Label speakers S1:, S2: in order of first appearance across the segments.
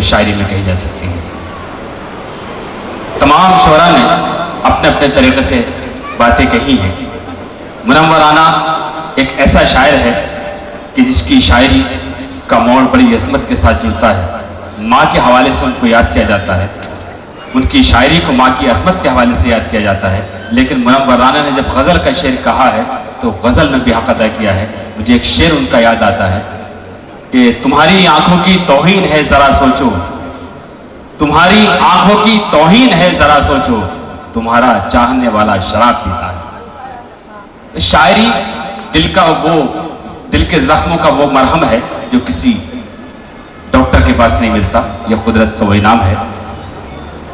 S1: शायरी में कही जा सकती है। तमाम शोरा ने अपने अपने तरीके से बातें कही हैं। मुनव्वराना एक ऐसा शायर है कि जिसकी शायरी का मोड़ बड़ी अजमत के साथ जुड़ता है। माँ के हवाले से उनको याद किया जाता है, उनकी शायरी को माँ की अजमत के हवाले से याद किया जाता है। लेकिन मुनव्वराना ने जब गज़ल का शेर कहा है तो गज़ल में भी हक अदा किया है। मुझे एक शेर उनका याद आता है कि तुम्हारी आंखों की तौहीन है जरा सोचो, तुम्हारी आंखों की तौहीन है जरा सोचो, तुम्हारा चाहने वाला शराब पीता है। शायरी दिल का वो, दिल के जख्मों का वो मरहम है जो किसी डॉक्टर के पास नहीं मिलता। यह कुदरत का वो इनाम है।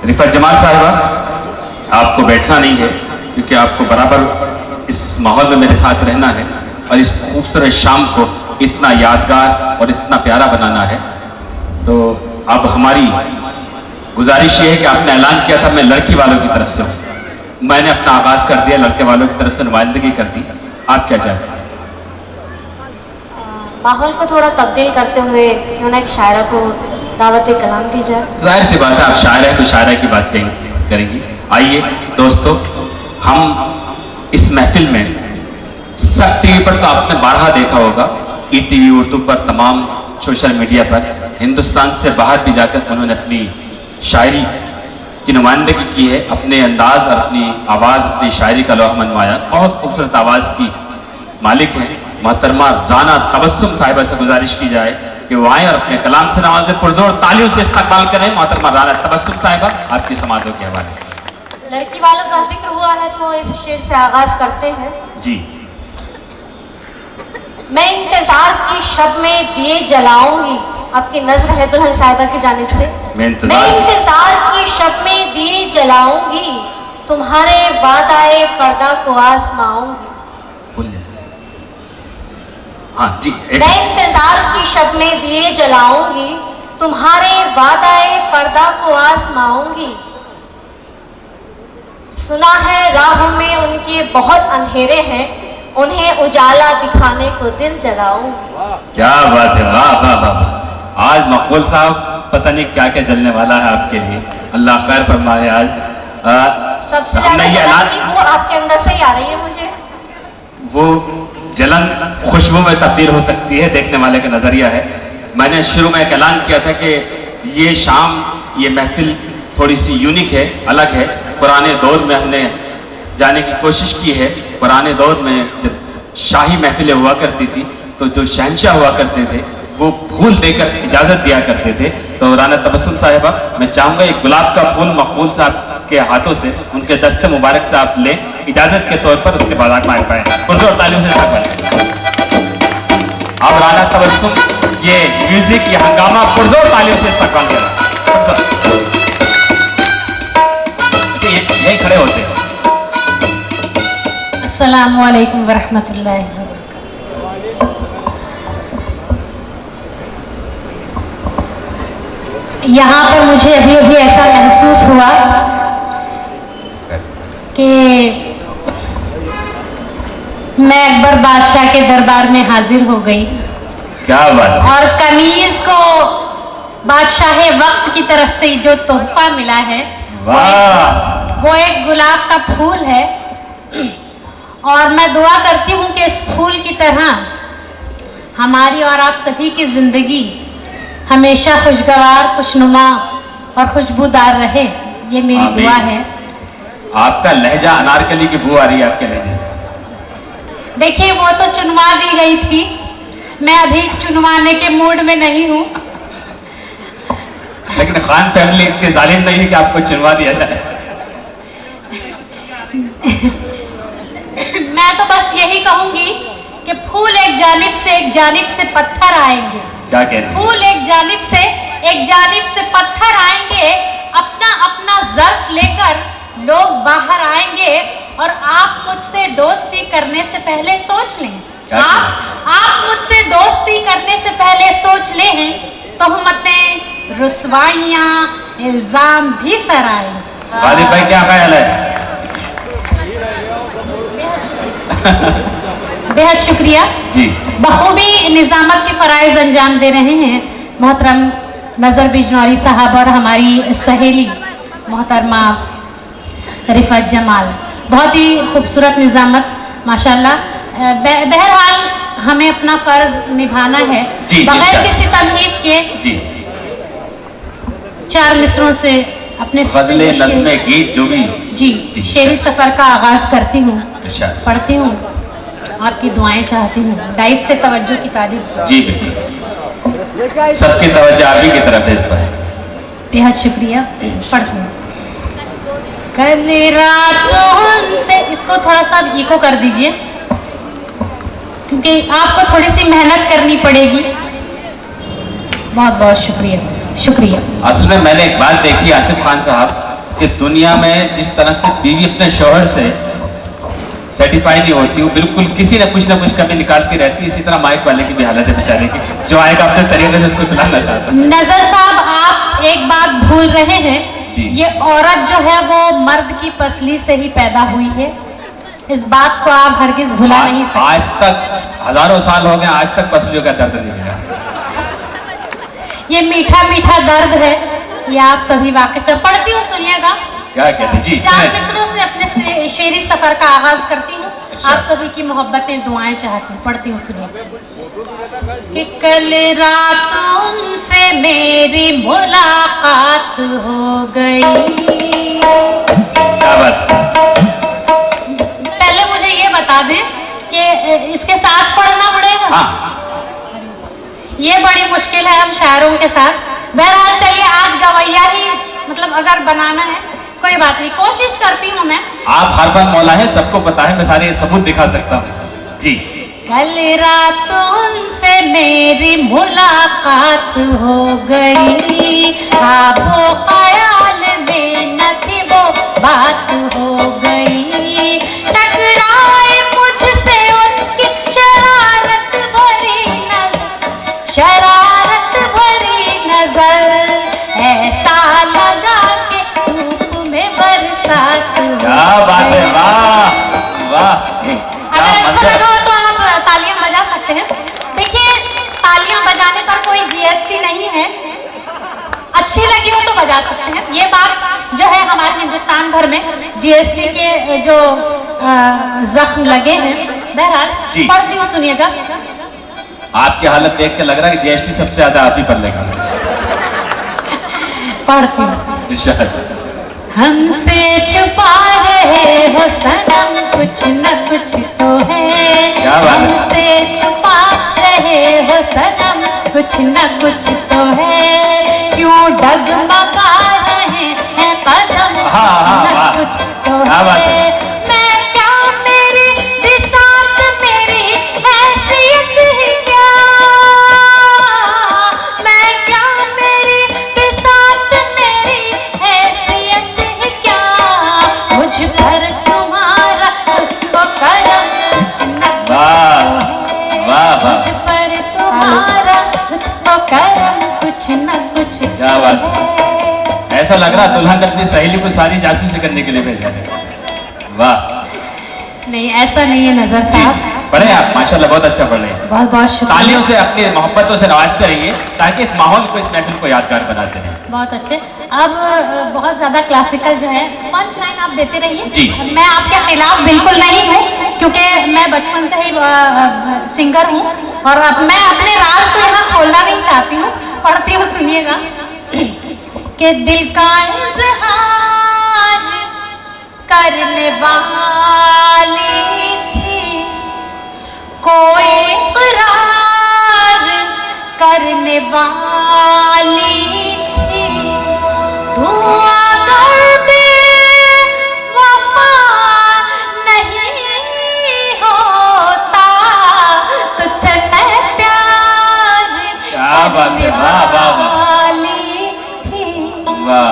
S1: रिफत जमाल साहिबा, आपको बैठना नहीं है क्योंकि आपको बराबर इस माहौल में मेरे साथ रहना है और इस खूबसूरत शाम को इतना यादगार और इतना प्यारा बनाना है। तो अब हमारी गुजारिश ये है कि आपने ऐलान किया था मैं लड़की वालों की तरफ से हूँ, मैंने अपना आगाज कर दिया, लड़के वालों की तरफ से नुमाइंदगी कर दी। आप क्या चाहते हैं?
S2: माहौल को थोड़ा तब्दील करते हुए क्यों ना एक शायरा को दावत कलाम दी जाए।
S1: जाहिर सी बात है, आप शायर हैं तो शायरा की बात करेंगी। आइए दोस्तों, हम इस महफिल में सब टीवी पर तो आपने बारहा देखा होगा, ईटीवी उर्दू पर, तमाम सोशल मीडिया पर, हिंदुस्तान से बाहर भी जाकर उन्होंने अपनी शायरी की नुमाइंदगी की है। अपने अंदाज और अपनी आवाज़, अपनी शायरी का लोहा मनवाया। बहुत खूबसूरत आवाज़ की मालिक हैं। मोहतरमा राना तबस्सुम साहिबा से गुजारिश की जाए कि वो आएँ और अपने कलाम से नवाज़ें। पुरजोर तालियों से इस्तकबाल करें मोहतरमा राना तबस्सुम साहिबा, आपकी समातों के हवाले।
S2: लड़की वालों का जिक्र हुआ है तो इस शेर से आगाज करते हैं
S1: जी।
S2: मैं इंतजार की शब में दिए जलाऊंगी। आपकी नजर है दुल्हन साहिबा की जानिब से। मैं इंतजार की शब में दिए जलाऊंगी, तुम्हारे वादाए पर्दा को आजमाऊंगी।
S1: हाँ जी।
S2: मैं इंतजार की शब में दिए जलाऊंगी, तुम्हारे वादाए पर्दा को आजमाऊंगी। सुना है राहों में उनके बहुत अंधेरे हैं, उन्हें उजाला दिखाने को दिल जलाऊंगी।
S1: क्या बात है, वाह वाह वाह। आज मकबूल साहब पता नहीं क्या क्या जलने वाला है आपके लिए, अल्लाह खैर फरमाए। आज
S2: सबसे ज्यादा वो आपके अंदर से ही आ रही है मुझे।
S1: वो जलन खुशबू में तब्दील हो सकती है, देखने वाले का नजरिया है। मैंने शुरू में एक ऐलान किया था कि ये शाम, ये महफिल थोड़ी सी यूनिक है, अलग है। पुराने दौर में हमने जाने की कोशिश की है। पुराने दौर में जब शाही महफिलें हुआ करती थी तो जो शहंशाह हुआ करते थे वो फूल देकर इजाजत दिया करते थे। तो राना तबस्सुम साहिबा, मैं चाहूंगा एक गुलाब का फूल मकबूल साहब के हाथों से, उनके दस्ते मुबारक से आप लें इजाजत के तौर पर, उसके बाद आगे पाए पुरजोर तालियों से अब राना तबस्सुम ये म्यूजिक, ये हंगामा पुरजोर तालियों से इस्तेमाल करें। यही खड़े होते हैं।
S2: अस्सलामु अलैकुम वरहमतुल्लाहि वबरकातुहू। यहाँ पर मुझे अभी अभी ऐसा महसूस हुआ कि मैं अकबर बादशाह के दरबार में हाजिर हो गई।
S1: क्या बात। और
S2: कनीज को बादशाह वक्त की तरफ से जो तोहफा मिला है,
S1: वाह,
S2: वो एक गुलाब का फूल है। और मैं दुआ करती हूँ कि इस फूल की तरह हमारी और आप सभी की जिंदगी हमेशा खुशगवार, खुशनुमा और खुशबूदार रहे। ये मेरी दुआ है।
S1: आपका लहजा अनारकली की बू आ रही है आपके लहजे से।
S2: देखिए, वो तो चुनवा दी गई थी, मैं अभी चुनवाने के मूड में नहीं हूँ।
S1: लेकिन खान फैमिली इतनी जालिम नहीं है कि आपको चुनवा दिया जाए।
S2: मैं तो बस यही कहूंगी कि फूल एक जानिब से पत्थर आएंगे।
S1: क्या कह रहे हैं?
S2: फूल एक जानिब से पत्थर आएंगे, अपना अपना ज़र्फ लेकर लोग बाहर आएंगे और आप मुझसे दोस्ती करने से पहले सोच लें, आप मुझसे दोस्ती करने से पहले सोच लें, तोहमतें, रुसवाइयाँ, इल्जाम भी सर आए।
S1: वालिद भाई क्या ख्याल है?
S2: बेहद शुक्रिया
S1: जी।
S2: बखूबी निजामत के फराइज अंजाम दे रहे हैं मोहतरम नजर बिजनौरी साहब और हमारी सहेली मोहतरमा रिफत जमाल। बहुत ही खूबसूरत निजामत माशाल्लाह। बहरहाल हमें अपना फर्ज निभाना है बगैर किसी तमहीद के।
S1: जी।
S2: 4 मिसरों से अपने
S1: गज़लें, नज़्में, गीत जो भी
S2: जी शेरी सफर का आगाज करती हूँ, पढ़ती हूँ, आपकी दुआएं चाहती हूँ। डाइस से तवज्जो की तारीफ। जी
S1: बिल्कुल, सबकी तवज्जो आप ही की तरफ है इस पर।
S2: बेहद शुक्रिया। पढ़ती हूँ। कल रात से इसको थोड़ा सा इको कर दीजिए क्योंकि आपको थोड़ी सी मेहनत करनी पड़ेगी। बहुत बहुत शुक्रिया, शुक्रिया।
S1: असल में मैंने एक बात देखी आसिफ खान साहब कि दुनिया में जिस तरह से बीवी अपने शौहर से सर्टिफाई नहीं होती, वो बिल्कुल किसी न कुछ कभी निकालती रहती है। इसी तरह माइक वाले की भी हालत है बेचारे की, जो आएगा अपने तरीके से इसको चलाना चाहता है।
S2: नजर साहब आप एक बात भूल रहे हैं, ये औरत जो है वो मर्द की पसली से ही पैदा हुई है। इस बात को आप हरगिज भुला नहीं सकते।
S1: आज तक हजारों साल हो गए, आज तक पसलियों का दर्द नहीं मिला।
S2: ये मीठा मीठा दर्द है, ये आप सभी वाकिफ हैं। पढ़ती हूँ, सुनिएगा।
S1: क्या कहते जी?
S2: 4 मिसरों से अपने शेरी सफर का आगाज करती हूँ। आप सभी की मोहब्बतें, दुआएं चाहती हूँ। पढ़ती हूँ, सुनिए। कि कल रात उनसे मेरी मुलाकात हो गई।
S1: क्या बात?
S2: पहले मुझे ये बता दें कि इसके साथ पढ़ना पड़ेगा।
S1: हाँ।
S2: ये बड़ी मुश्किल है हम शायरों के साथ। बहरहाल चलिए, आज गवैया ही मतलब अगर बनाना है कोई बात नहीं, कोशिश करती हूँ मैं।
S1: आप हर बार मौला है, सबको पता है, मैं सारे सबूत दिखा सकता हूँ जी।
S2: कल रात उनसे मेरी मुलाकात हो गई, ख्वाबो ख्याल में न थी वो बात हो गई। टकराए मुझसे उनकी शरारत भरी नजर, ऐसा लगा कि धूप में बरसात।
S1: क्या बात है, वाह वाह।
S2: अगर अच्छा लगा तो आप तालियां बजा सकते हैं। देखिए, तालियां बजाने पर कोई जीएसटी नहीं है, अच्छी लगी हो तो बजा सकते हैं। ये बात जो है हमारे हिंदुस्तान भर में जीएसटी के जो जख्म लगे हैं। बहरहाल पढ़ती हूँ, सुनिएगा।
S1: आपकी हालत देख के लग रहा है कि जीएसटी सबसे ज्यादा आप ही पर लगा।
S2: पढ़ती हूँ। हमसे छुपा रहे हो सनम कुछ न कुछ तो है, हमसे छुपा रहे हो सनम कुछ न कुछ तो है, क्यों डगमगा रहे हैं कदम न कुछ तो है। मैं क्या, मेरी बिसात मेरी हैसियत ही क्या, मैं क्या, मेरी बिसात मेरी हैसियत ही क्या, मुझ पर तुम्हारा तुझको करम कुछ न कुछ है, मुझ पर तुम्हारा तुझको करम कुछ न कुछ है।
S1: ऐसा लग रहा दुल्हन अपनी सहेली को सारी जासूसी करने के लिए भेजा है। वाह।
S2: नहीं, ऐसा नहीं है नजर साहब।
S1: पढ़े आप, माशाल्लाह बहुत अच्छा पढ़ रहे हैं।
S2: बहुत बहुत शुक्रिया।
S1: तालियों से अपनी मोहब्बतों से नवाजते रहिए ताकि इस माहौल को, इस महफिल को यादगार बनाते हैं।
S2: बहुत अच्छे। अब बहुत ज्यादा क्लासिकल जो है पंच लाइन आप देते रहिए
S1: जी।
S2: मैं आपके खिलाफ बिल्कुल नहीं हूँ क्योंकि मैं बचपन से ही सिंगर हूँ और अब मैं अपने राज को यहाँ खोलना नहीं चाहती हूँ। पढ़ती हूँ, सुनिएगा। कि दिल का इज़हार करने वाली थी, कोई इक़रार करने वाली थी, तू अगर बेवफा नहीं होता तुझसे मैं प्यार
S1: क्या बात है, वाह वाह वाह।
S2: वाली थी।
S1: वाह,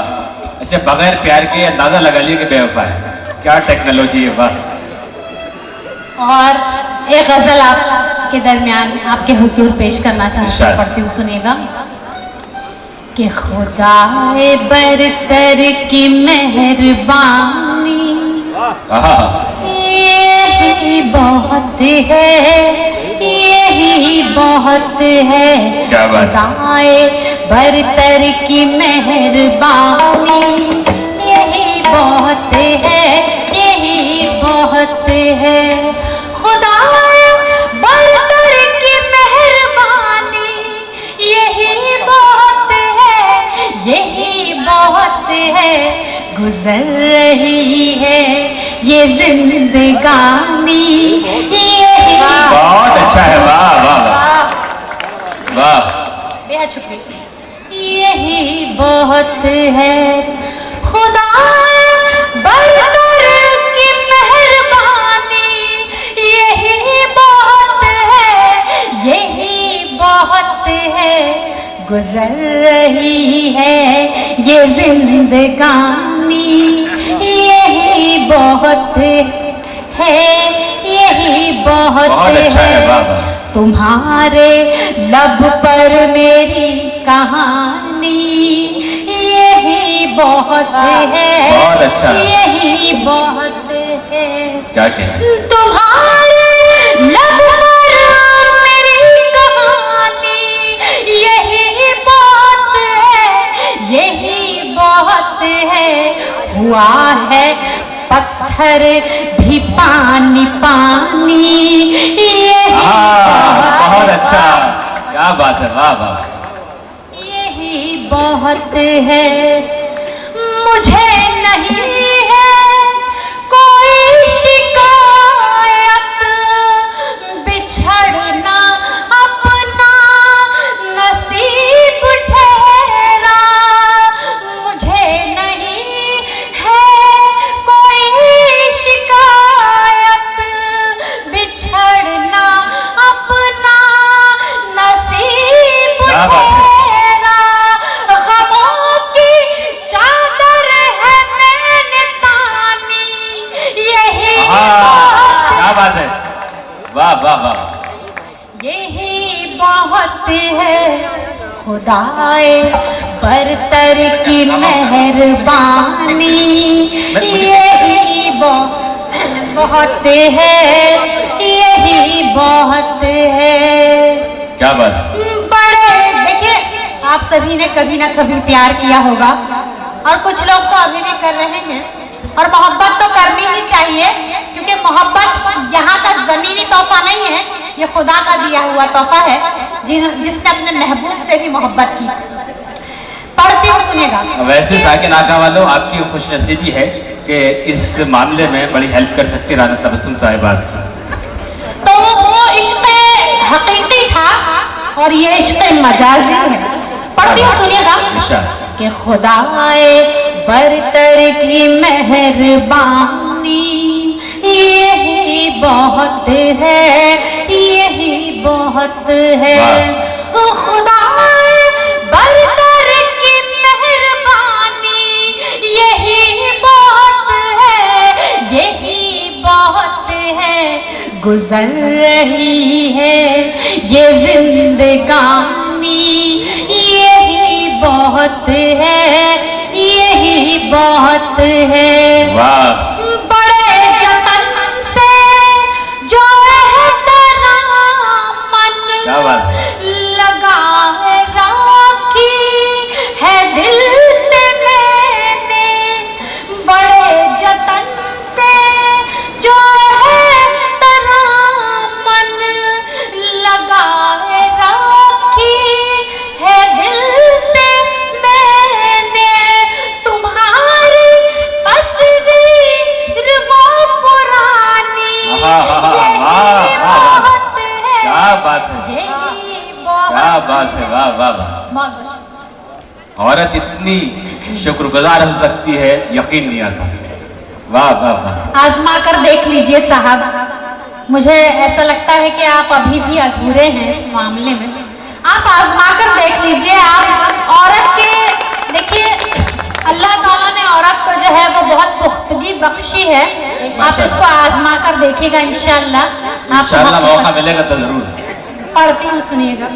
S1: अच्छा बगैर प्यार के अंदाजा लगा लिया कि बेवफा है। क्या टेक्नोलॉजी है, वाह।
S2: और एक गजल आपके दरमियान आपके हुजूर पेश करना चाहती पढ़ती हूँ, सुनिएगा। कि खुदाए बरतर की मेहरबानी यही बहुत है, यही बहुत है।
S1: क्या बात?
S2: खुदाए बरतर की मेहरबानी यही बहुत है, यही बहुत है। खुदाए बरतर की मेहरबानी यही बहुत है, यही बहुत है। गुजर रही है ये जिंदगानी यही।
S1: बहुत अच्छा है, वाह वाह वाह,
S2: बेहद शुक्रिया। यही बहुत है। खुदा बरतर की मेहरबानी यही बहुत है, यही बहुत है। गुजर रही है ये जिंदगानी यही बहुत है, यही बहुत
S1: अच्छा है, वाह
S2: है।
S1: वाह।
S2: तुम्हारे लब पर मेरी कहानी यही बहुत है,
S1: बहुत अच्छा।
S2: यही बहुत है।
S1: क्या कहना?
S2: तुम्हारे लब पर मेरी कहानी यही बहुत है, यही बहुत है। हुआ है पत्थर भी पानी पानी यही
S1: बहुत अच्छा, क्या बात है, वाह वाह।
S2: यही बहुत है। मुझे नहीं है कोई शिकायत, बिछड़ना अपना नसीब ठहरा। मुझे नहीं है कोई शिकायत, बिछड़ना अपना नसीब
S1: क्या बात है?
S2: ठहरा। गमों की चादर है मैंने तानी यही
S1: क्या बात है, वाह वाह वाह।
S2: यही बहुत है। खुदाए बरतर की मेहरबानी यही बहुत है, यही बहुत है।
S1: क्या बात?
S2: बड़े देखिए, आप सभी ने कभी ना कभी प्यार किया होगा और कुछ लोग तो अभी भी कर रहे हैं। और मोहब्बत तो करनी ही चाहिए, क्योंकि मोहब्बत यहाँ का जमीनी तोहफा नहीं है, ये खुदा का दिया हुआ तोहफा है जिसने अपने महबूब से भी मोहब्बत की। पढ़ती हूँ, सुनिएगा।
S1: वैसे साकिन आका वालों, आपकी खुशनसीबी है कि इस मामले में बड़ी हेल्प कर सकती राना तबस्सुम साहिबा की।
S2: तो वो इश्क हकीकी था और ये इश्क मजाजी है। पढ़ती हूँ, सुनिएगा। कि खुदाए बरतर की मेहरबानी यही बहुत है, यही बहुत है। खुदाए बरतर की मेहरबानी यही बहुत है, यही बहुत है। गुजर रही है ये जिंदगानी यही बहुत है, यही बहुत है।
S1: वाह,
S2: बड़े जतन से जो एहतराम मन
S1: क्या बात?
S2: लगा है राखी है दिल से मैंने। बड़े जतन से जो एहतराम मन लगा है राखी है दिल से मैंने। तुम्हारी तस्वीर वो पुरानी यही बहुत है,
S1: क्या बात है,
S2: यही बहुत
S1: क्या बात है, वाह वाह वाह। औरत इतनी शुक्रगुजार हो सकती है, यकीन नहीं आता। वाह वाह वाह।
S2: आजमा कर देख लीजिए साहब। मुझे ऐसा लगता है कि आप अभी भी अधूरे हैं इस मामले में। आप आजमा कर देख लीजिए। आप औरत के देखिए, है, आप इसको आजमा कर देखिएगा इंशाल्लाह।
S1: इंशाल्लाह मौका मिलेगा तो जरूर।
S2: पढ़ती हूँ, सुनिएगा।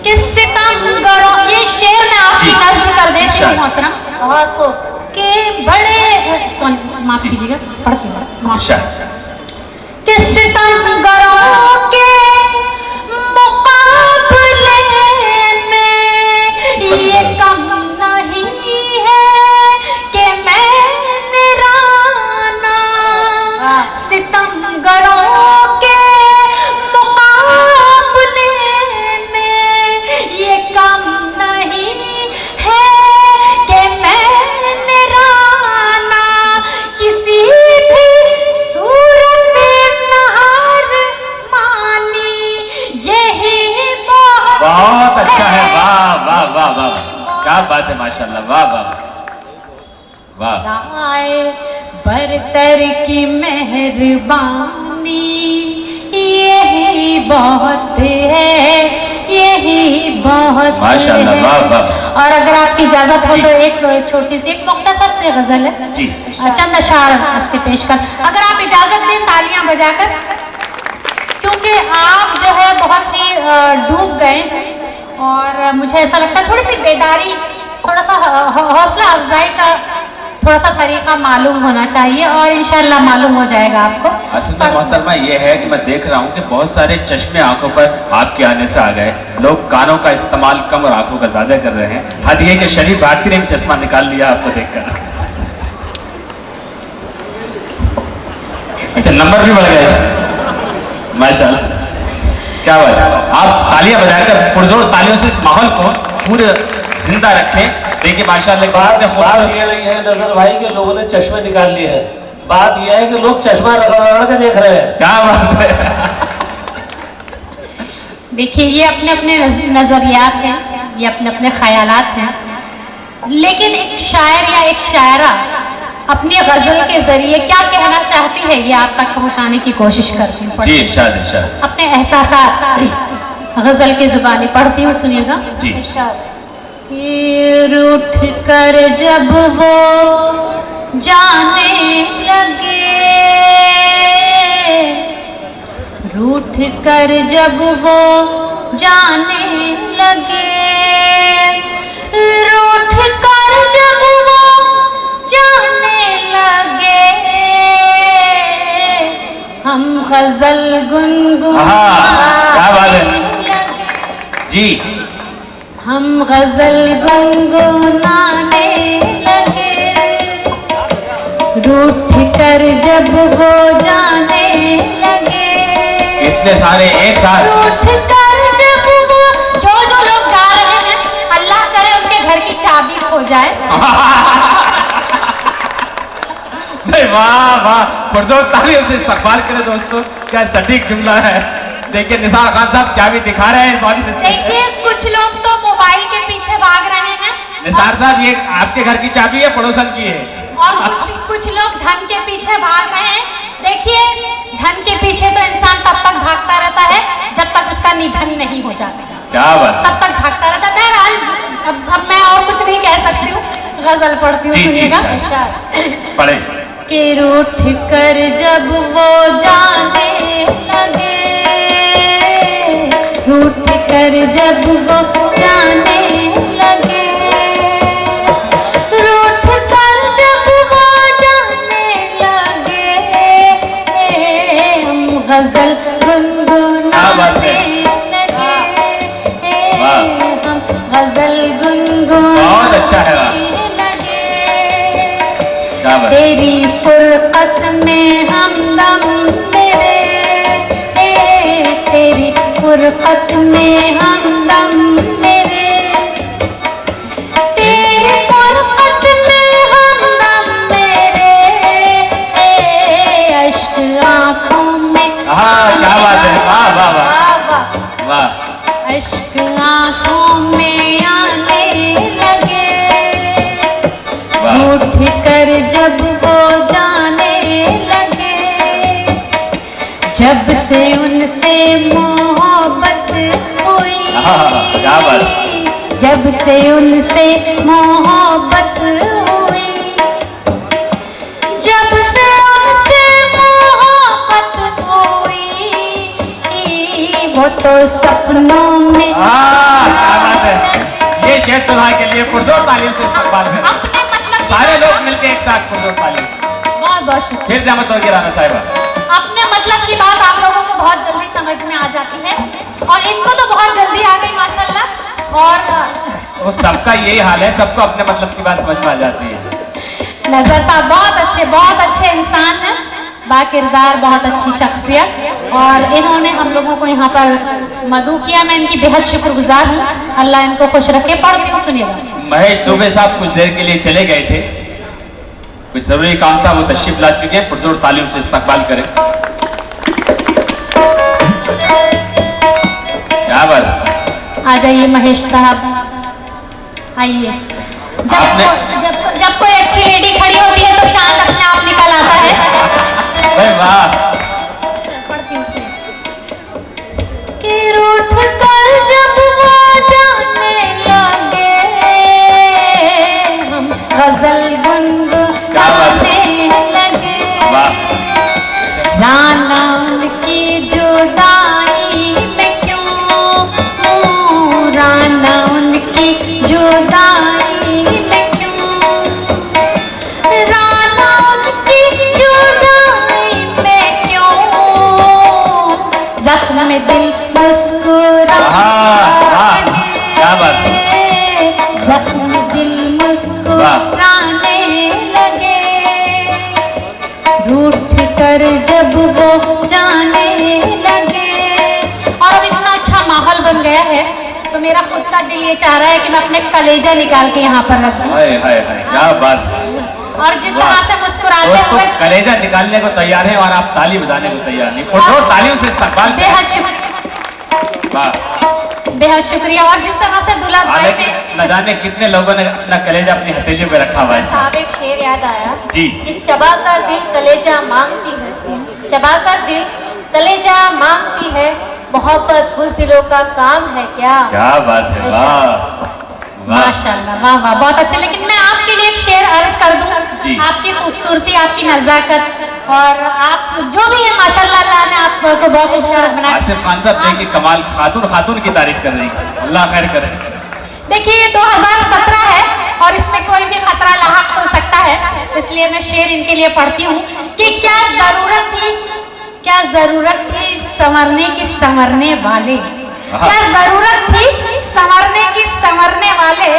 S2: कि सितमगरों, ये शेर मैं आपकी नज़्म कर देती हूँ मोहतरम, बहुत खूब। के बड़े, माफ कीजिएगा, पढ़ती हूँ। कि सितमगरों के मुकाबले में ये कम नहीं है कि मैंने राना। सितमगरों के मुकाबले में ये कम नहीं है कि मैंने राना। किसी भी सूरत नहर मानी, यही
S1: बहुत अच्छा है। वाह वाह वाह वाह, क्या बात है, माशाल्लाह, वाह वाह वाह।
S2: बरतर की मेहरबानी, यही बहुत है, यही बहुत
S1: माशाल्लाह, वाह वाह।
S2: और अगर आपकी इजाजत हो तो एक छोटी सी, एक मुख्तसर से गजल है
S1: जी,
S2: चंद अशार इसके पेश कर, अगर आप इजाजत दें तालियां बजाकर, क्योंकि आप जो है बहुत ही डूब गए और मुझे ऐसा लगता है थोड़ी सी बेदारी, थोड़ा सा हौसला अफजाई का थोड़ा सा तरीका मालूम होना चाहिए और इंशाल्लाह मालूम हो जाएगा आपको।
S1: असल में मोहतरमा ये है कि मैं देख रहा हूँ कि बहुत सारे चश्मे आंखों पर आपके आने से आ गए, लोग कानों का इस्तेमाल कम और आंखों का ज्यादा कर रहे हैं। हद ये कि शरीफ भारती ने भी चश्मा निकाल लिया आपको देखकर। अच्छा, नंबर भी बढ़ गए, माशाल्लाह, क्या बात है। आप तालियां बजाकर पुरजोर तालियों से इस माहौल को पूरे जिंदा रखें। देखिए माशाल्लाह,
S3: बात ये नहीं है नजर भाई के लोगों ने चश्मे निकाल लिए हैं, बात यह है कि लोग चश्मा रगड़ के देख रहे हैं।
S1: क्या बात है।
S2: देखिए ये अपने अपने नजरियात हैं, ये अपने अपने ख्यालात हैं, लेकिन एक शायर या एक शायरा अपनी गजल के जरिए क्या कहना चाहती है ये आप तक पहुंचाने की कोशिश करती हूँ।
S1: जी इरशाद इरशाद।
S2: अपने एहसासात गजल की जुबानी पढ़ती हूँ, सुनिएगा।
S1: जी।
S2: रूठ कर जब वो जाने लगे, रूठ कर जब वो जाने लगे, रूठ कर जब वो जाने लगे, हम गजल
S1: क्या बात है जी,
S2: हम गजल गुनगुनाने लगे, रूठ कर जब वो जाने लगे।
S1: इतने सारे एक साथ
S2: रूठ कर जब वो, जो लोग गा रहे हैं अल्लाह करे उनके घर की चाबी खो जाए।
S1: वाह वाह, पुरजोर तालियों से इस्तकबाल करें दोस्तों, क्या सटीक जुमला है। देखिए निसार खान साहब चाबी दिखा रहे हैं।
S2: देखिए कुछ लोग तो मोबाइल के पीछे भाग रहे हैं।
S1: निसार साहब ये आपके घर की चाबी है, पड़ोसन की है।
S2: और कुछ लोग धन के पीछे भाग रहे हैं। देखिए धन के पीछे तो इंसान तब तक भागता रहता है जब तक उसका निधन नहीं हो जाता।
S1: क्या बात,
S2: तब तक भागता रहता है। बहरहाल अब मैं और कुछ नहीं कह सकती हूँ, गजल पढ़ती हूँ, सुनिएगा।
S1: पढ़े।
S2: कि रूठ कर जब वो जाने लगे, रूठ कर जब वो जाने लगे, रूठ कर जब वो जाने लगे, हम गजल गुनगुनाने लगे, हम गजल गुनगुनाने।
S1: बहुत अच्छा है।
S2: तेरी फुरकत में हमदम मेरे, तेरी फुरकत में हमदम मेरे, तेरी फुरकत में हमदम मेरे, अश्क आंखों में।
S1: क्या बात है, वाह वाह वाह वाह।
S2: अश्क आंखों में आने लगे, रूठ कर जब वो जाने लगे, जब से उनसे मोहब्बत हुई,
S1: क्या बात,
S2: जब से उनसे मोहब्बत हुई, वो तो सपनों में।
S1: क्या बात है, ये शेर दुल्हा के लिए पुरजोर तालियों से इस्तकबाल करें।
S2: अपने मतलब की
S1: सारे लोग मिलके एक साथ पुरजोर तालियों।
S2: बहुत बहुत शुक्रिया।
S1: फिर जहमत होगी राना साहिबा।
S2: अपने मतलब की बात आप लोगों को बहुत जल्दी समझ में आ जाती है और इनको तो बहुत जल्दी आ गई माशाल्लाह। और
S1: वो सबका यही हाल है, सबको अपने मतलब की बात समझ में आ जाती है।
S2: नजर साहब बहुत अच्छे इंसान हैं, बाकिरदार, बहुत अच्छी शख्सियत, और इन्होंने हम लोगों को यहाँ पर मदऊ किया। मैं इनकी बेहद शुक्रगुजार हूँ। अल्लाह इनको खुश रखे। पढ़ती हूँ, सुनिएगा।
S1: महेश दुबे साहब कुछ देर के लिए चले गए थे, कुछ जरूरी काम था, वो तशरीफ ला चुके हैं। पुरजोर तालियों से इस्तकबाल करें। क्या बात।
S2: आ जाइए महेश साहब, आइए। जब कोई अच्छी लेडी खड़ी होती है तो चांद अपने आप निकल आता है।
S1: वाह।
S2: पढ़ती हूँ कि रूठ कर जब वो जाने लगे, हम गजल गुनगुनाने लगे। राना की जुदाई में क्यों, राना उनकी जुदाई में क्यों, राना उनकी जुदाई में क्यों, जख्म में दिल मुस्कुराने,
S1: क्या बात,
S2: जख्म में दिल मुस्कुराने लगे, रूठ कर जब वो जाने लगे। और अब इतना अच्छा माहौल बन गया है तो मेरा खुद का दिल ये चाह रहा है कि मैं अपने कलेजा निकाल के यहाँ पर रख दूं।
S1: हाय हाय हाय, क्या बात।
S2: और जिस तरह से मुस्कुराते
S1: दोस्तों,
S2: हुए
S1: कलेजा निकालने को तैयार है और आप ताली बजाने को तैयार नहीं। पुरजोर तालियों से इस्तकबाल करें।
S2: बेहद शुक्रिया, बेहद शुक्रिया। और जिस तरह से दूल्हा
S1: हालांकि न जाने कितने लोगों ने अपना कलेजा अपने हथेली पे रखा हुआ है।
S4: साहब एक शेर याद आया
S1: जी।
S4: कि चबा कर दिल कलेजा मांगती है, चबा कर दिल कलेजा मांगती है, मोहब्बत बुज़दिलों का काम है क्या।
S1: क्या बात है, वाह वाह।
S2: माशाल्लाह, वाह वाह, बहुत अच्छे। लेकिन मैं आपके लिए एक शेर अर्ज कर दूं।
S1: जी।
S2: आपकी खूबसूरती, आपकी नजाकत और आप जो भी है माशाल्लाह, अल्लाह ने आपको बहुत खूबसूरत बनाया।
S1: आसिफ खान साहब देखिए कमाल, खातून की तारीफ कर रही है। अल्लाह खैर करे।
S2: देखिए ये 2017 है और इसमें कोई भी खतरा लाहक हो सकता है, इसलिए मैं शेर इनके लिए पढ़ती हूँ कि क्या जरूरत थी संवरने की संवरने वाले, क्या जरूरत थी संवरने की संवरने वाले,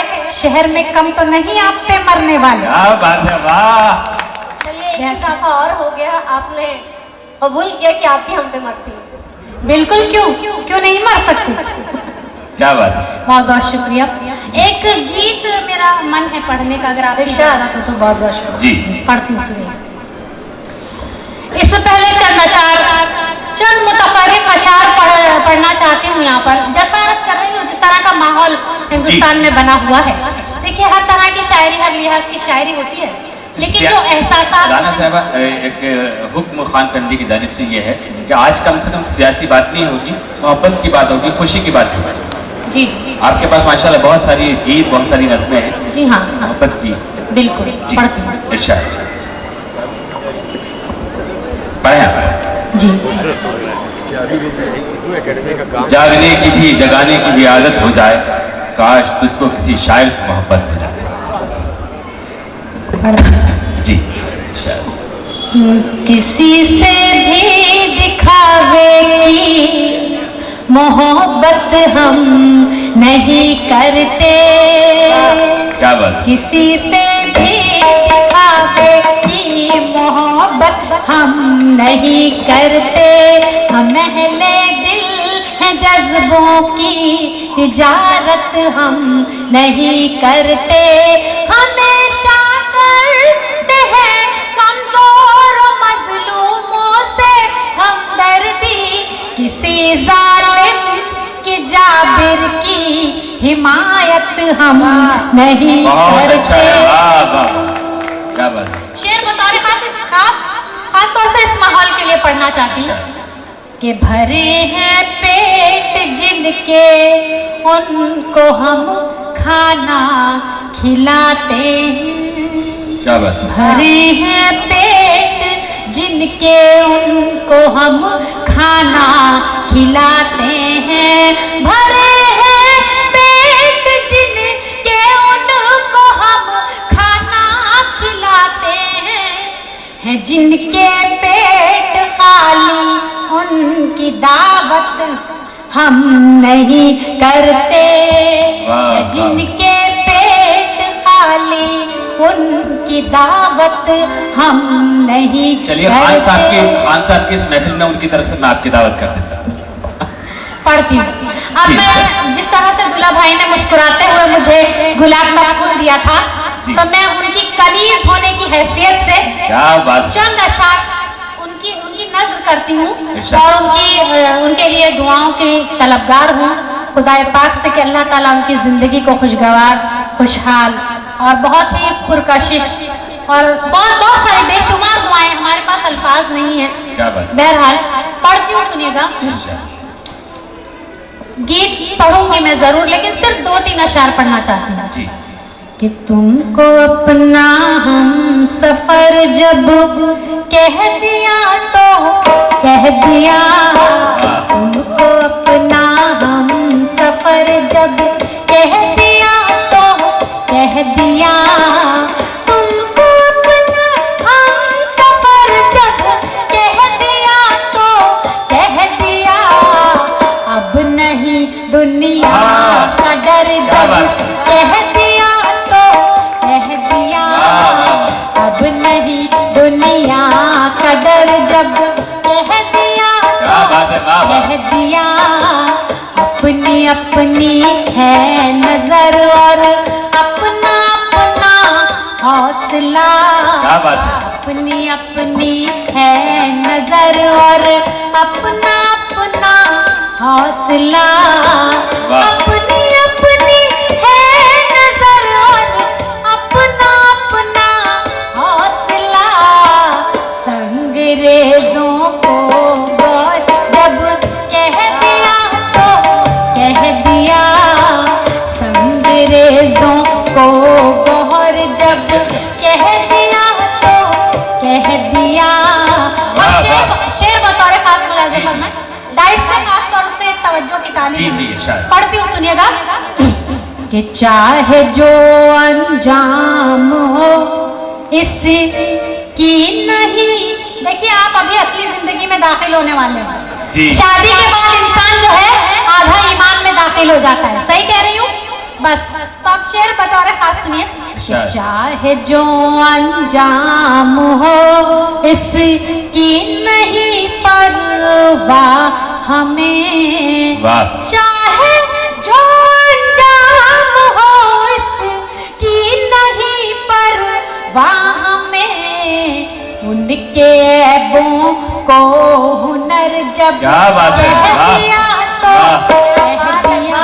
S2: शहर में कम तो नहीं आप पे मरने वाले।
S1: क्या बात है, वाह।
S4: चलिए एक इजाफा और हो गया, आपने कबूल किया कि आप भी हम पे मरती हैं।
S2: बिल्कुल, क्यों नहीं मर सकती।
S1: क्या बात है।
S2: बहुत बहुत शुक्रिया। एक गीत मेरा मन है पढ़ने का, अगर आप इजाजत हो तो। बहुत बहुत शुक्रिया
S1: जी।
S2: पढ़ती हूँ, सुनिए। इससे पहले चंद मुतफर्रिक अशार पढ़ना चाहती हूँ यहाँ पर। जसारत कर रही हूँ जिस तरह का माहौल हिंदुस्तान में बना हुआ है। देखिए हर तरह की शायरी, हर लिहाज की शायरी होती है, लेकिन जो एहसास।
S1: राना साहबा, एक हुक्म खान कंडी की जानिब से ये है कि आज कम से कम सियासी बात नहीं होगी, मोहब्बत की बात होगी, खुशी की बात होगी।
S2: जी जी,
S1: आपके पास माशाल्लाह बहुत सारी गीत, बहुत सारी नज़में हैं।
S2: जी हाँ,
S1: मोहब्बत की।
S2: बिल्कुल पढ़ती हूँ।
S1: इरशाद पढ़े आप।
S2: जी।
S1: जागने की भी जगाने की भी आदत हो जाए, काश तुझको किसी शायर से मोहब्बत हो जाए। जी।
S2: किसी से भी दिखावे की मोहब्बत हम नहीं करते,
S1: क्या बात।
S2: किसी से भी दिखावे की मोहब्बत हम नहीं करते, हम अहले दिल हैं, जज्बों की तिजारत हम नहीं करते, हमेशा करते हैं कमजोर मजलूमों से हमदर्दी, किसी जालिम की जाबिर की हिमायत हम नहीं
S1: बहुत अच्छा है,
S2: करते।
S1: वाह वाह, क्या बात है।
S2: शेर बतौर खास तौर से इस माहौल के लिए पढ़ना चाहती हूँ कि भरे हैं पेट जिनके उनको हम खाना खिलाते हैं,
S1: क्या बात है।
S2: भरे हैं पेट जिनके उनको हम खाना खिलाते हैं, भरे हैं पेट जिनके उनको हम खाना खिलाते हैं जिनके पेट खाली उनकी दावत हम नहीं करते,
S1: वाह,
S2: जिनके पेट खाली उनकी दावत हम नहीं
S1: चलिए
S2: करते।
S1: खान साहब की इस महफिल में उनकी तरफ से मैं आपकी दावत कर देता हूँ।
S2: पढ़ती हूँ। अब
S1: जी।
S2: मैं जिस तरह से दूल्हा भाई ने मुस्कुराते हुए मुझे गुलाब का फूल दिया था,
S1: जी।
S2: तो मैं उनकी कनीज होने की हैसियत से
S1: क्या बात,
S2: चंद अशार उनकी उनकी नज्र करती हूँ
S1: इरशाद।
S2: और उनके लिए दुआओं की तलबगार हूँ खुदाए पाक से कि अल्लाह ताला उनकी जिंदगी को खुशगवार, खुशहाल और बहुत ही पुरकशिश और बहुत सारी बेशुमार दुआएं, हमारे पास अल्फाज नहीं है।
S1: क्या बात।
S2: बहरहाल पढ़ती हूँ, सुनिएगा। गीत पढ़ूंगी मैं जरूर, लेकिन सिर्फ 2-3 अशार पढ़ना चाहती हूँ।
S1: जी।
S2: कि तुमको अपना हम सफर जब कह दिया तो कह दिया, तुमको अपना हम सफर जब कह दिया तो कह दिया, तुमको अपना हम सफर जब कह दिया तो कह दिया, अब नहीं दुनिया का डर जब कह दिया तो कह दिया, अब नहीं दुनिया का डर जब कह दिया तो कह दिया, अपनी अपनी है नजर और अपना अपना हौसला,
S1: क्या बात है।
S2: अपनी अपनी है नजर और अपना अपना हौसला, अपनी अपनी है नजर और अपना अपना हौसला, संगरेजों को जब कह दिया तो कह दिया, संगरेजों को गौर जब कह दिया तो कह दिया। अब शेर बतौर खास मुलाज़िम में डाइस से खास तौर से तवज्जो की तालीम
S1: जी जी शायद
S2: पढ़ती हूँ, सुनिएगा। कि चाहे जो अंजाम हो इसकी नहीं, देखिए आप अभी असली जिंदगी में दाखिल होने वाले हो।
S1: जी।
S2: शादी के बाद इंसान जो है आधा ईमान में दाखिल हो जाता है, सही कह रही हूँ? बस तो आप शेर बतौर खास सुनिए। कि चाहे जो अंजाम हो इसकी नहीं परवाह हमें, चाहे जो अंजाम हो इसकी नहीं परवाह हमें, उनके ऐबों को हुनर जब
S1: क्या बात है,
S2: कह दिया तो कह दिया,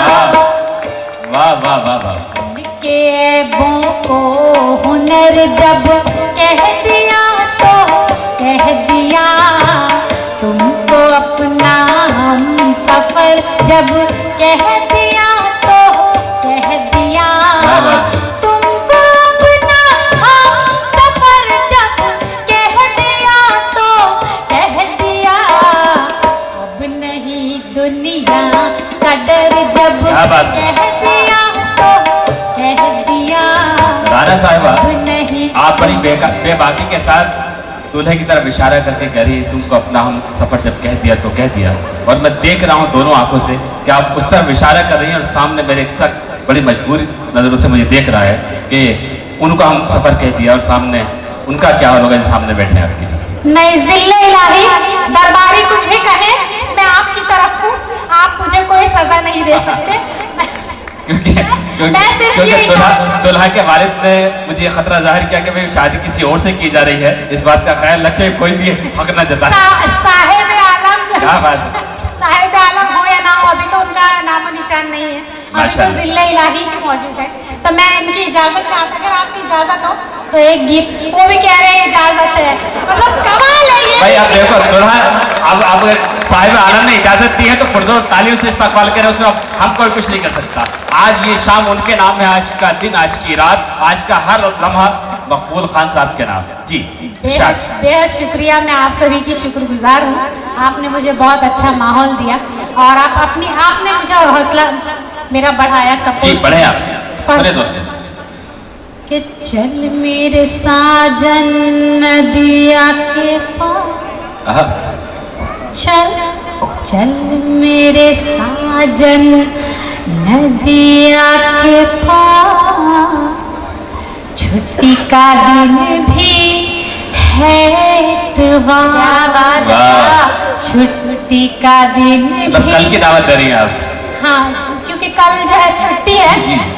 S1: वाह वाह वाह वाह,
S2: उनके ऐबों को हुनर जब कह दिया तो कह दिया, तुमको अपना हम सफर जब कह दिया तो कह दिया, तुमको अपना हम सफर जब कह दिया तो कह दिया, अब नहीं दुनिया का डर जब कह दिया तो कह दिया।
S1: राना साहिबा,
S2: अब नहीं
S1: आप बड़ी बेबाकी के साथ दूल्हे की तरफ इशारा करके कह रही है तुमको अपना हम सफर जब कह दिया तो कह दिया, और मैं देख रहा हूँ दोनों आंखों से कि आप उस तरफ इशारा कर रही हैं और सामने मेरे एक शख्स बड़ी मजबूरी नजरों से मुझे देख रहा है कि उनको हम सफर कह दिया, और सामने उनका क्या हाल होगा जो सामने बैठे हैं आपके।
S2: नहीं, जिल्ले इलाही दरबारी कुछ भी कहे, मैं आपकी तरफ हूँ, आप मुझे कोई सजा नहीं दे सकते।
S1: क्योंकि दुल्हा के वालिद ने मुझे ये खतरा जाहिर किया कि भाई शादी किसी और से की जा रही है, इस बात का ख्याल रखे कोई भी हक न जताए।
S2: साहिब आलम,
S1: क्या बात है,
S2: साहिब आलम हो या ना हो, अभी तो उनका नाम निशान नहीं है, अभी तो जिल्ले इलाही ही मौजूद है। तो मैं इनकी इजाजत चाहता, अगर आपकी इजाजत हो तो एक गीत, वो भी कह रहे हैं इजाजत है, मतलब कमाल है ये
S1: भाई। अब देखो दुल्हा, अब साहिब आलम ने इजाजत दी है तो पुरजोर तालियों से इस्तकबाल करें, उसमें हम कोई कुछ नहीं कर सकता। आज ये शाम उनके नाम है, आज का दिन, आज की रात, आज का हर लम्हा मकबूल खान साहब के नाम। जी
S2: बेहद बेहद शुक्रिया, मैं आप सभी की शुक्रगुजार हूँ। आपने मुझे बहुत अच्छा माहौल दिया और आपने मुझे हौसला मेरा बढ़ाया,
S1: जी
S2: सपोर्ट।
S1: बढ़े आप बढ़े दोस्तों।
S2: कि चल मेरे साजन नदिया के पार, चल चल मेरे साजन नदिया के पार, छुट्टी का दिन भी है इतवार, छुट्टी का दिन
S1: मतलब
S2: भी।
S1: कल की दावत दे रही हैं आप?
S2: हाँ, क्योंकि कल जो है छुट्टी है,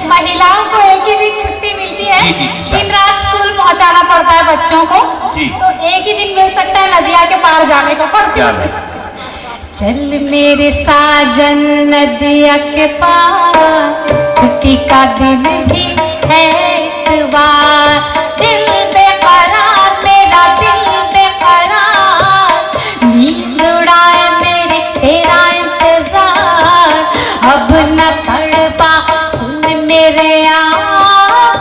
S2: महिलाओं को एक ही दिन छुट्टी मिलती है।
S1: जी,
S2: दिन रात स्कूल पहुंचाना पड़ता है बच्चों को,
S1: जी।
S2: तो एक ही दिन मिल सकता है नदिया के पार जाने को। चल मेरे साजन नदिया के पार, छुट्टी का दिन भी है इतवार, दिल बेकरार मेरा दिल बेकरार, नींद उड़ाए मेरे तेरा इंतजार, अब न तड़पा सुन मेरे यार,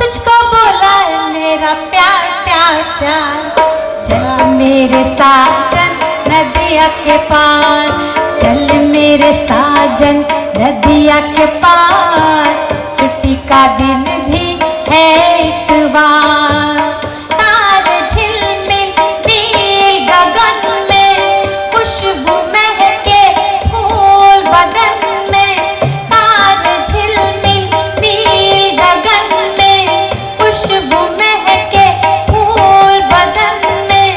S2: तुझको बोला है मेरा प्यार प्यार प्यार। चल मेरे साजन नदिया के पार, चल मेरे साजन नदिया के पार, छुट्टी का दिन भी है इतवार, तारे झिलमिल नील गगन में, खुशबू महके फूल बदन में, तारे झिलमिल नील गगन में, खुशबू महके फूल बदन में,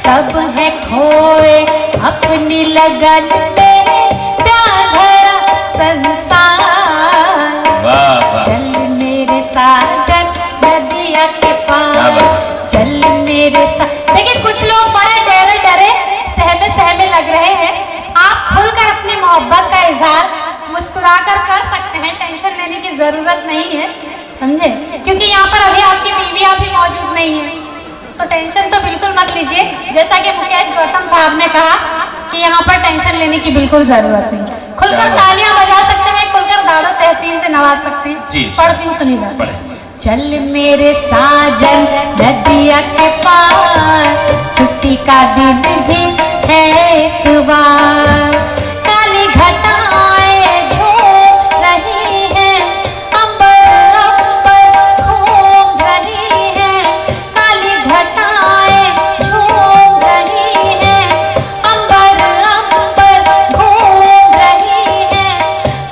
S2: सब है खोए अपनी लगन में, प्यार भरा संसार।
S1: वाह वाह।
S2: चल मेरे साजन नदिया के पार, चल मेरे साथ। लेकिन कुछ लोग बड़े डरे डरे सहमे लग रहे हैं। आप खुलकर अपनी मोहब्बत का इजहार मुस्कुराकर कर सकते हैं, टेंशन लेने की जरूरत नहीं है, समझे? क्योंकि यहाँ पर अभी आपकी बीवियां भी मौजूद नहीं है, तो टेंशन तो बिल्कुल मत लीजिए। जैसा कि मुकेश गौतम साहब ने कहा कि यहाँ पर टेंशन लेने की बिल्कुल जरूरत नहीं। खुलकर तालियां बजा सकते हैं, खुलकर दादा तहसीन से नवाज सकते हैं।
S1: जी।
S2: पढ़ती हूँ, सुनिएगा।
S1: पढ़े।
S2: चल मेरे साजन नदिया के पार, छुट्टी का दिन भी है इतवार, काली घटाएं झूम रही हैं, अंबर अंबर घूम रही हैं, काली घटाएं झूम रही हैं, अंबर अंबर घूम रही हैं,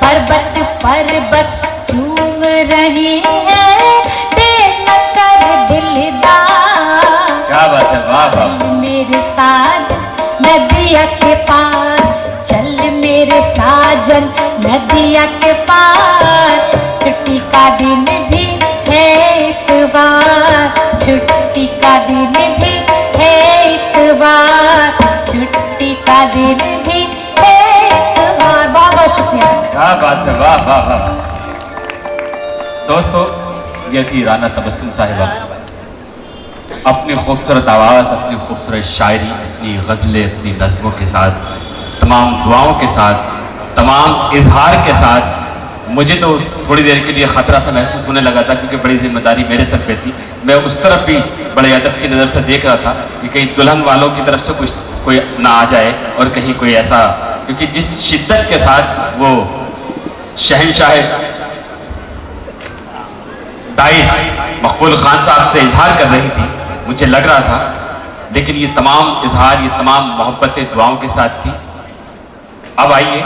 S2: पर्वत पर्वत झूम रही हैं, देख कर दिलदार।
S1: क्या बात है, वाह वाह।
S2: चल मेरे साजन नदिया के पार, चल मेरे साजन नदिया के पार, छुट्टी का दिन भी है इतवार, छुट्टी का दिन भी है इतवार, छुट्टी का दिन भी है इतवार। बहुत बहुत शुक्रिया।
S1: क्या बात है, वाह वाह वाह। दोस्तों, ये थी राना तबस्सुम साहिबा, अपनी खूबसूरत आवाज़, अपनी खूबसूरत शायरी, अपनी गज़लें, अपनी नज़्मों के साथ, तमाम दुआओं के साथ, तमाम इजहार के साथ। मुझे तो थोड़ी देर के लिए ख़तरा सा महसूस होने लगा था, क्योंकि बड़ी जिम्मेदारी मेरे सर पे थी। मैं उस तरफ भी बड़े अदब की नज़र से देख रहा था कि कहीं दुल्हन वालों की तरफ से कुछ कोई ना आ जाए, और कहीं कोई ऐसा, क्योंकि जिस शिद्दत के साथ वो शहंशाह दाइस मकबूल खान साहब से इजहार कर रही थी, मुझे लग रहा था। लेकिन ये तमाम इजहार, ये तमाम मोहब्बतें दुआओं के साथ थी। अब आइए